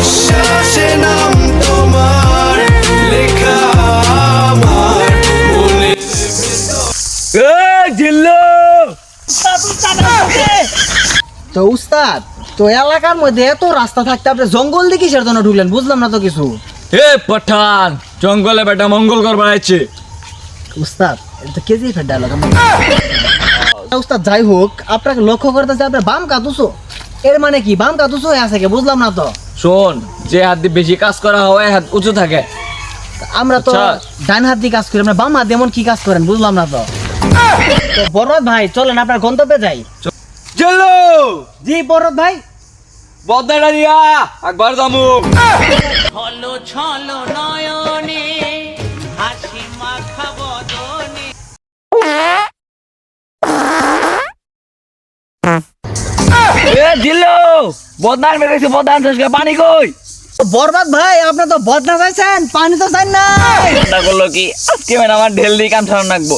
নিঃশ্বাসে নাম তোমার লেখা আমার মনের তো উস্তাদ, তো এলাকার মধ্যে এত রাস্তা থাকতে আপনি জঙ্গল দিয়ে কিসের জন্য ঢুকলেন? বুঝলাম না তো কিছু। এ পাঠান, জঙ্গলে বেটা মঙ্গল কর বাড়াইছে। উস্তাদ, এটা কেজি ফের ডায়লগ। উস্তাদ যাই হোক, আপনাকে লক্ষ্য করতেছে আপনি বাম কাতুছো। এর মানে কি বাম কাতুছো হয়ে আছে? বুঝলাম না তো। শোন, যে হাত দিয়ে বেশি কাজ করা হয় হাত উঁচু থাকে। আমরা তো আচ্ছা। ডান হাত দিয়ে কাজ করি, আমরা বাম হাত দিয়ে এমন কি কাজ করেন? বুঝলাম না তো। তো বরবাদ ভাই চলেন আপনার গন্তব্যে যাই। চলো জি বরবাদ ভাই। বদনাটা দিয়া একবার দামু। ছলো ছলো নয়নে হাসি মাখা বদনে। এ দিলো বদনান মেরেছে, বদনান শেষকে পানি কই? বরবাদ ভাই আপনি তো বদনা চাইছেন, পানি তো চাই না। ঠান্ডা করলো কি আজকে ম্যাডাম আমার ঢেল দিয়ে কাম ছাড়ানো রাখবো।